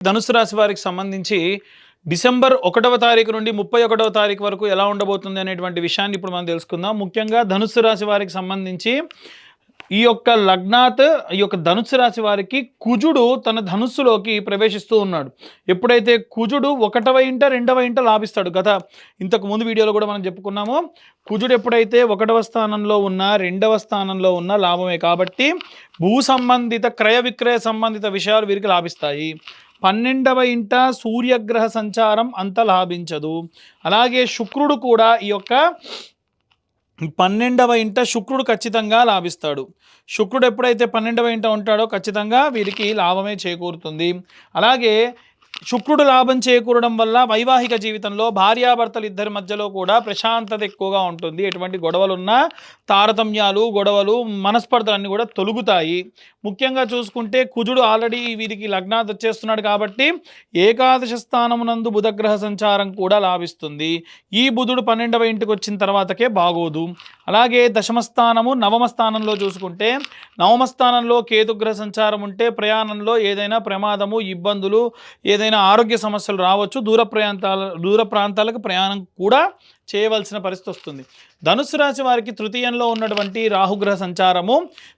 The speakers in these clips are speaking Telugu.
ధనుసు రాశి వారికి సంబంధించి డిసెంబర్ 1వ తారీఖు నుండి 31వ తారీఖు వరకు ఎలా ఉండబోతుంది అనేటువంటి విషయాన్ని ఇప్పుడు మనం తెలుసుకుందాం. ముఖ్యంగా ధనుస్సు రాశి వారికి సంబంధించి ఈ యొక్క లగ్నాత్ ఈ యొక్క ధనుస్సు రాశి వారికి కుజుడు తన ధనుస్సులోకి ప్రవేశిస్తూ ఉన్నాడు. ఎప్పుడైతే కుజుడు 1వ ఇంట 2వ ఇంట లాభిస్తాడు. ఇంతకు ముందు వీడియోలో కూడా మనం చెప్పుకున్నాము. కుజుడు ఎప్పుడైతే 1వ స్థానంలో ఉన్నా 2వ స్థానంలో ఉన్న లాభమే. కాబట్టి భూ సంబంధిత క్రయ విక్రయ సంబంధిత విషయాలు వీరికి లాభిస్తాయి. 12వ ఇంట సూర్యగ్రహ సంచారం అంత లాభించదు. అలాగే శుక్రుడు కూడా ఈ యొక్క 12వ ఇంట శుక్రుడు ఖచ్చితంగా లాభిస్తాడు. శుక్రుడు ఎప్పుడైతే 12వ ఇంట ఉంటాడో ఖచ్చితంగా వీరికి లాభమే చేకూరుతుంది. అలాగే శుక్రుడు లాభం చేకూరడం వల్ల వైవాహిక జీవితంలో భార్యాభర్తలు ఇద్దరి మధ్యలో కూడా ప్రశాంతత ఎక్కువగా ఉంటుంది. ఎటువంటి గొడవలున్నా తారతమ్యాలు గొడవలు మనస్పర్ధలు అన్నీ కూడా తొలుగుతాయి. ముఖ్యంగా చూసుకుంటే కుజుడు ఆల్రెడీ వీరికి లగ్నాత్ వచ్చేస్తున్నాడు కాబట్టి ఏకాదశ స్థానమునందు బుధగ్రహ సంచారం కూడా లాభిస్తుంది. ఈ బుధుడు 12వ ఇంటికి వచ్చిన తర్వాతకే బాగోదు. అలాగే దశమ స్థానము నవమ స్థానంలో చూసుకుంటే నవమ స్థానంలో కేతుగ్రహ సంచారం ఉంటే ప్రయాణంలో ఏదైనా ప్రమాదము ఇబ్బందులు ఏదైనా ఆరోగ్య సమస్యలు రావచ్చు. దూర ప్రాంతాలకు ప్రయాణం కూడా చేయవలసిన పరిస్థితి వస్తుంది. ధనుస్సు రాశి వారికి తృతీయంలో ఉన్నటువంటి రాహుగ్రహ సంచారము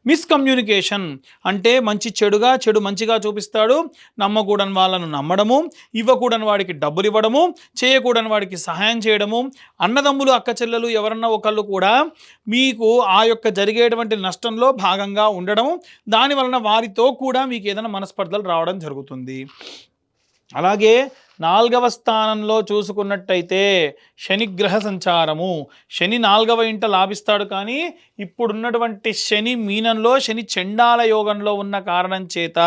మిస్కమ్యూనికేషన్ అంటే మంచి చెడుగా చెడు మంచిగా చూపిస్తాడు. నమ్మకూడని వాళ్ళను నమ్మడము, ఇవ్వకూడని వాడికి డబ్బులు ఇవ్వడము, చేయకూడని వాడికి సహాయం చేయడము, అన్నదమ్ములు అక్క చెల్లెలు ఎవరన్నా ఒకళ్ళు కూడా మీకు ఆ యొక్క జరిగేటువంటి నష్టంలో భాగంగా ఉండడము, దానివలన వారితో కూడా మీకు ఏదైనా మనస్పర్ధలు రావడం జరుగుతుంది. అలాగే 4వ స్థానంలో చూసుకున్నట్టయితే శనిగ్రహ సంచారము. శని 4వ ఇంట లాభిస్తాడు. కానీ ఇప్పుడున్నటువంటి శని మీనంలో శని చండాల యోగంలో ఉన్న కారణం చేత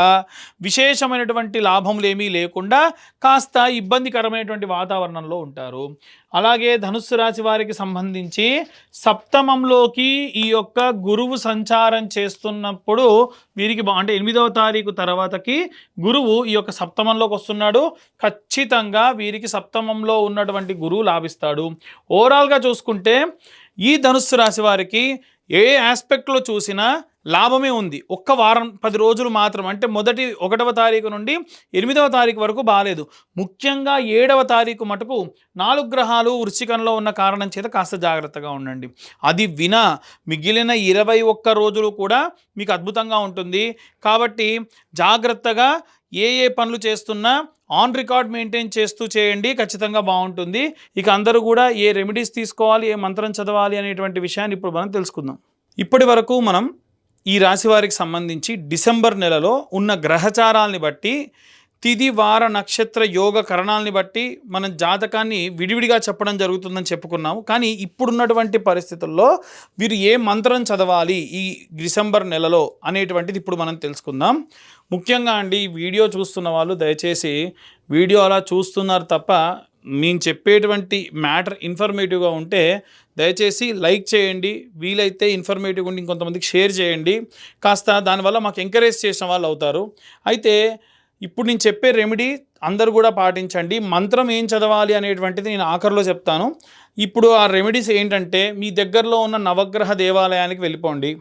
విశేషమైనటువంటి లాభములు ఏమీ లేకుండా కాస్త ఇబ్బందికరమైనటువంటి వాతావరణంలో ఉంటారు. అలాగే ధనుస్సు రాశి వారికి సంబంధించి సప్తమంలోకి ఈ యొక్క గురువు సంచారం చేస్తున్నప్పుడు వీరికి అంటే 8వ తారీఖు తర్వాతకి గురువు ఈ యొక్క సప్తమంలోకి వస్తున్నాడు. ఖచ్చితంగా వీరికి సప్తమంలో ఉన్నటువంటి గురువు లాభిస్తాడు. ఓవరాల్గా చూసుకుంటే ఈ ధనుస్సు రాశి వారికి ఏ ఆస్పెక్ట్లో చూసినా లాభమే ఉంది. ఒక్క వారం 10 రోజులు మాత్రం అంటే మొదటి 1వ తారీఖు నుండి 8వ తారీఖు వరకు బాగాలేదు. ముఖ్యంగా 7వ తారీఖు మటుకు 4 గ్రహాలు వృశ్చికంలో ఉన్న కారణం చేత కాస్త జాగ్రత్తగా ఉండండి. అది వినా మిగిలిన 21 రోజులు కూడా మీకు అద్భుతంగా ఉంటుంది. కాబట్టి జాగ్రత్తగా ఏ పనులు చేస్తున్నా ఆన్ రికార్డ్ మెయింటైన్ చేస్తూ చేయండి. ఖచ్చితంగా బాగుంటుంది. ఇక అందరూ కూడా ఏ రెమెడీస్ తీసుకోవాలి, ఏ మంత్రం చదవాలి అనేటువంటి విషయాన్ని ఇప్పుడు మనం తెలుసుకుందాం. ఇప్పటి వరకు మనం ఈ రాశి వారికి సంబంధించి డిసెంబర్ నెలలో ఉన్న గ్రహచారాలని బట్టి తిథి వార నక్షత్ర యోగ కరణాలని బట్టి మనం జాతకాన్ని విడివిడిగా చెప్పడం జరుగుతుందని చెప్పుకున్నాము. కానీ ఇప్పుడున్నటువంటి పరిస్థితుల్లో వీరు ఏ మంత్రం చదవాలి ఈ డిసెంబర్ నెలలో అనేటువంటిది ఇప్పుడు మనం తెలుసుకుందాం. ముఖ్యంగా అండి ఈ వీడియో చూస్తున్న వాళ్ళు దయచేసి వీడియో అలా చూస్తున్నారు తప్ప మేము చెప్పేటువంటి మ్యాటర్ ఇన్ఫర్మేటివ్గా ఉంటే దయచేసి లైక్ చేయండి. వీలైతే ఇన్ఫర్మేటివ్గా ఉండి ఇంకొంతమందికి షేర్ చేయండి. కాస్త దానివల్ల మాకు ఎంకరేజ్ చేసిన వాళ్ళు అవుతారు. అయితే ఇప్పుడు నేను చెప్పే రెమెడీ అందరూ కూడా పాటించండి. మంత్రం ఏం చదవాలి అనేటువంటిది నేను ఆఖరిలో చెప్తాను. ఇప్పుడు ఆ రెమెడీస్ ఏంటంటే మీ దగ్గరలో ఉన్న నవగ్రహ దేవాలయానికి వెళ్ళిపోండి.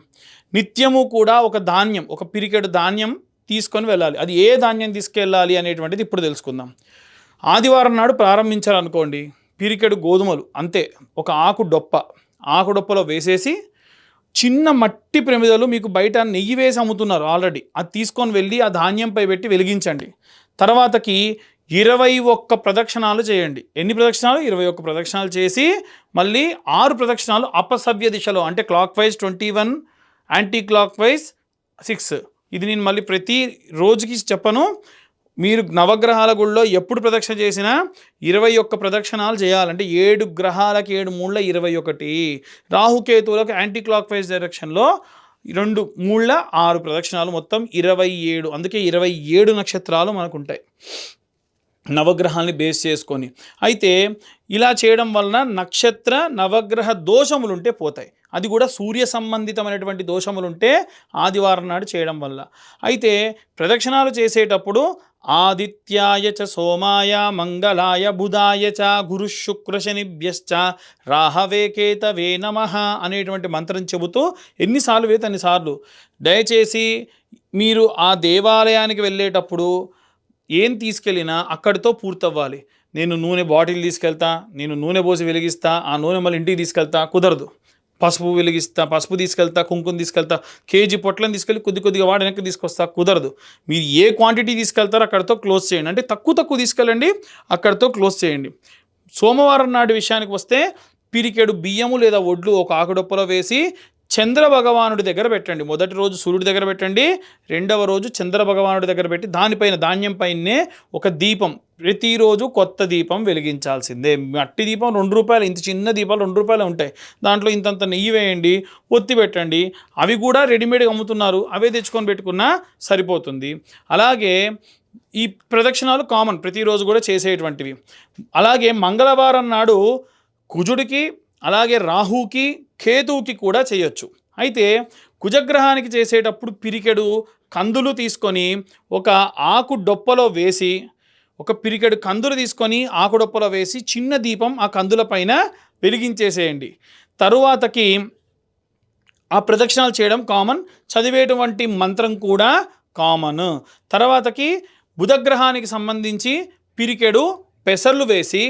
నిత్యము కూడా ఒక పిరికెడు ధాన్యం తీసుకొని వెళ్ళాలి. అది ఏ ధాన్యం తీసుకెళ్ళాలి అనేటువంటిది ఇప్పుడు తెలుసుకుందాం. ఆదివారం నాడు ప్రారంభించాలనుకోండి, పిరికెడు గోధుమలు అంతే, ఒక ఆకు డొప్పలో వేసేసి చిన్న మట్టి ప్రమిదలు మీకు బయట నెయ్యి వేసి అమ్ముతున్నారు ఆల్రెడీ, అది తీసుకొని వెళ్ళి ఆ ధాన్యంపై పెట్టి వెలిగించండి. తర్వాతకి 21 ప్రదక్షిణాలు చేయండి. ఎన్ని ప్రదక్షిణాలు? 21 ప్రదక్షిణాలు చేసి మళ్ళీ 6 ప్రదక్షిణాలు అపసవ్య దిశలో అంటే clock wise 21, anti clock wise 6. ఇది నేను మళ్ళీ ప్రతి రోజుకి చెప్పను. మీరు నవగ్రహాల గుళ్ళో ఎప్పుడు ప్రదక్షిణ చేసినా 21 ప్రదక్షిణాలు చేయాలంటే 7 గ్రహాలకి 7 మూళ్ళ 21, రాహుకేతువులకు యాంటీ క్లాక్ వైజ్ డైరెక్షన్లో 2 మూళ్ళ 6 ప్రదక్షిణాలు, మొత్తం 27. అందుకే 27 నక్షత్రాలు మనకు ఉంటాయి నవగ్రహాలని బేస్ చేసుకొని. అయితే ఇలా చేయడం వలన నక్షత్ర నవగ్రహ దోషములుంటే పోతాయి. అది కూడా సూర్య సంబంధితమైనటువంటి దోషములుంటే ఆదివారం నాడు చేయడం వల్ల. అయితే ప్రదక్షిణాలు చేసేటప్పుడు ఆదిత్యాయ చ సోమాయ మంగళాయ బుధాయ చ గురు శుక్ర శనిభ్యశ్చ రాహవే కేతవే నమః అనేటువంటి మంత్రం చెబుతూ ఎన్నిసార్లు వేస్తే అన్నిసార్లు. దయచేసి మీరు ఆ దేవాలయానికి వెళ్ళేటప్పుడు ఏం తీసుకెళ్ళినా అక్కడితో పూర్తవ్వాలి. నేను నూనె బాటిల్ తీసుకెళ్తా, నేను నూనె పోసి వెలిగిస్తా, ఆ నూనె మళ్ళీ ఇంటికి తీసుకెళ్తా కుదరదు. పసుపు వెలిగిస్తా, పసుపు తీసుకెళ్తా, కుంకుమ తీసుకెళ్తా, కేజీ పొట్లను తీసుకెళ్ళి కొద్ది కొద్దిగా వాడి వెనక్కి తీసుకొస్తా కుదరదు. మీరు ఏ క్వాంటిటీ తీసుకెళ్తారో అక్కడితో క్లోజ్ చేయండి. అంటే తక్కువ తక్కువ తీసుకెళ్ళండి, అక్కడితో క్లోజ్ చేయండి. సోమవారం నాటి విషయానికి వస్తే పిరికెడు బియ్యము లేదా ఒడ్లు ఒక ఆకుడొప్పలో వేసి చంద్ర భగవానుడి దగ్గర పెట్టండి. మొదటి రోజు సూర్యుడి దగ్గర పెట్టండి, రెండవ రోజు చంద్ర భగవానుడి దగ్గర పెట్టి దానిపైన ధాన్యం పైనే ఒక దీపం, ప్రతిరోజు కొత్త దీపం వెలిగించాల్సిందే. మట్టి దీపం ₹2, ఇంత చిన్న దీపాలు ₹2 ఉంటాయి. దాంట్లో ఇంతంత నెయ్యి వేయండి, ఒత్తి పెట్టండి. అవి కూడా రెడీమేడ్గా అమ్ముతున్నారు, అవే తెచ్చుకొని పెట్టుకున్నా సరిపోతుంది. అలాగే ఈ ప్రదక్షిణాలు కామన్, ప్రతిరోజు కూడా చేసేటువంటివి. అలాగే మంగళవారం నాడు కుజుడికి, అలాగే రాహుకి, కేతువుకి కూడా చేయొచ్చు. అయితే కుజగ్రహానికి చేసేటప్పుడు పిరికెడు కందులు తీసుకొని ఒక ఆకు డొప్పలో వేసి, ఒక పిరికెడు కందులు తీసుకొని ఆకు డొప్పలో వేసి చిన్న దీపం ఆ కందుల పైన వెలిగించేసేయండి. తరువాతకి ఆ ప్రదక్షిణాలు చేయడం కామన్, చదివేటువంటి మంత్రం కూడా కామన్. తర్వాతకి బుధగ్రహానికి సంబంధించి పిరికెడు పెసర్లు వేసి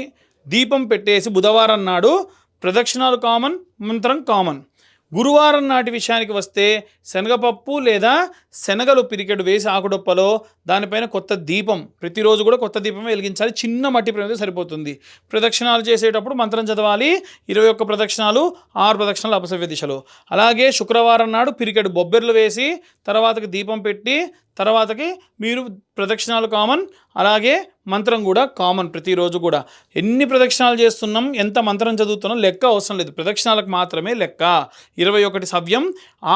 దీపం పెట్టేసి బుధవారం నాడు ప్రదక్షిణాలు కామన్, మంత్రం కామన్. గురువారం నాటి విషయానికి వస్తే శనగపప్పు లేదా శనగలు పిరికెడు వేసి ఆకుడొప్పలో దానిపైన కొత్త దీపం, ప్రతిరోజు కూడా కొత్త దీపం వెలిగించాలి. చిన్న మట్టి ప్రమిద సరిపోతుంది. ప్రదక్షిణాలు చేసేటప్పుడు మంత్రం చదవాలి. 21 ప్రదక్షిణాలు, 6 ప్రదక్షిణాలు అపసవ్య దిశలో. అలాగే శుక్రవారం నాడు పిరికెడు బొబ్బెర్లు వేసి తర్వాతకి దీపం పెట్టి తర్వాతకి మీరు ప్రదక్షిణాలు కామన్, అలాగే మంత్రం కూడా కామన్. ప్రతిరోజు కూడా ఎన్ని ప్రదక్షిణాలు చేస్తున్నాం, ఎంత మంత్రం చదువుతున్నాం లెక్క అవసరం లేదు, ప్రదక్షిణాలకు మాత్రమే లెక్క. 21 సవ్యం,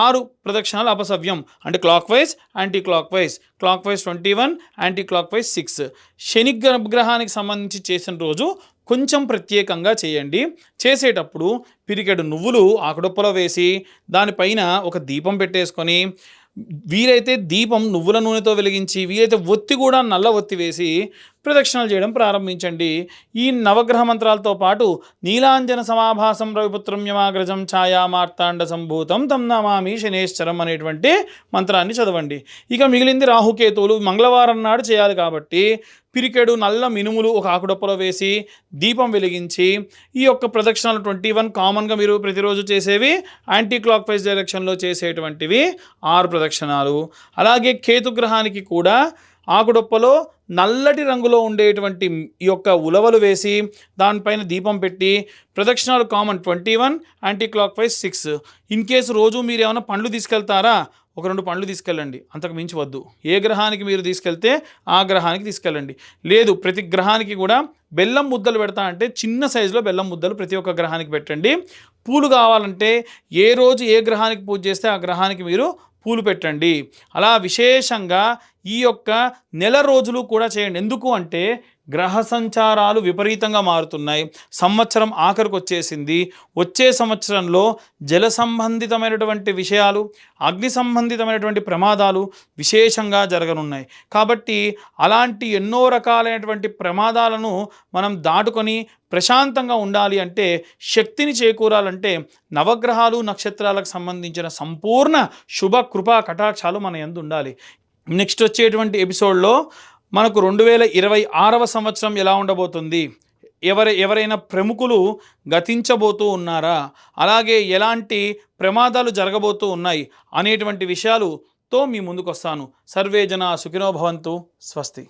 6 ప్రదక్షిణాలు అపసవ్యం. అంటే clock wise, anti clock wise. Clock wise 21, anti clock wise 6. శని గ్రహానికి సంబంధించి చేసిన రోజు కొంచెం ప్రత్యేకంగా చేయండి. చేసేటప్పుడు పిరికెడు నువ్వులు ఆకుడొప్పలో వేసి దానిపైన ఒక దీపం పెట్టేసుకొని, వీలైతే దీపం నువ్వుల నూనెతో వెలిగించి, వీలైతే ఒత్తి కూడా నల్ల ఒత్తి వేసి ప్రదక్షిణలు చేయడం ప్రారంభించండి. ఈ నవగ్రహ మంత్రాలతో పాటు నీలాంజన సమాభాసం రవిపుత్రం యమాగ్రజం ఛాయా మార్తాండ సంభూతం తం నమామి శనేశ్వరం అనేటువంటి మంత్రాన్ని చదవండి. ఇక మిగిలింది రాహుకేతువులు మంగళవారం నాడు చేయాలి కాబట్టి పిరికెడు నల్ల మినుములు ఒక ఆకుడొప్పలో వేసి దీపం వెలిగించి ఈ యొక్క ప్రదక్షిణాలు 21 కామన్గా మీరు ప్రతిరోజు చేసేవి, యాంటీ క్లాక్ వైజ్ డైరెక్షన్లో చేసేటువంటివి 6 ప్రదక్షిణాలు. అలాగే కేతుగ్రహానికి కూడా ఆకుడొప్పలో నల్లటి రంగులో ఉండేటువంటి ఈ యొక్క ఉలవలు వేసి దానిపైన దీపం పెట్టి ప్రదక్షిణాలు common 21, anti clock wise 6. In case రోజు మీరు ఏమైనా పండ్లు తీసుకెళ్తారా, ఒక 2 పండ్లు తీసుకెళ్ళండి, అంతకు మించి వద్దు. ఏ గ్రహానికి మీరు తీసుకెళ్తే ఆ గ్రహానికి తీసుకెళ్ళండి. లేదు ప్రతి గ్రహానికి కూడా బెల్లం ముద్దలు పెడతా అంటే చిన్న సైజులో బెల్లం ముద్దలు ప్రతి ఒక్క గ్రహానికి పెట్టండి. పూలు కావాలంటే ఏ రోజు ఏ గ్రహానికి పూజ చేస్తే ఆ గ్రహానికి మీరు పూలు పెట్టండి. అలా విశేషంగా ఈ యొక్క నెల రోజులు కూడా చేయండి. ఎందుకు అంటే గ్రహ సంచారాలు విపరీతంగా మారుతున్నాయి. సంవత్సరం ఆఖరికి వచ్చేసింది. వచ్చే సంవత్సరంలో జల సంబంధితమైనటువంటి విషయాలు, అగ్ని సంబంధితమైనటువంటి ప్రమాదాలు విశేషంగా జరగనున్నాయి. కాబట్టి అలాంటి ఎన్నో రకాలైనటువంటి ప్రమాదాలను మనం దాటుకొని ప్రశాంతంగా ఉండాలి అంటే, శక్తిని చేకూరాలంటే నవగ్రహాలు నక్షత్రాలకు సంబంధించిన సంపూర్ణ శుభ కృపా కటాక్షాలు మన యందు ఉండాలి. నెక్స్ట్ వచ్చేటువంటి ఎపిసోడ్లో మనకు 2026వ సంవత్సరం ఎలా ఉండబోతుంది, ఎవరైనా ప్రముఖులు గతించబోతూ ఉన్నారా, అలాగే ఎలాంటి ప్రమాదాలు జరగబోతూ ఉన్నాయి అనేటువంటి విషయాలతో మీ ముందుకు వస్తాను. సర్వే జనా సుఖినో భవంతు. స్వస్తి.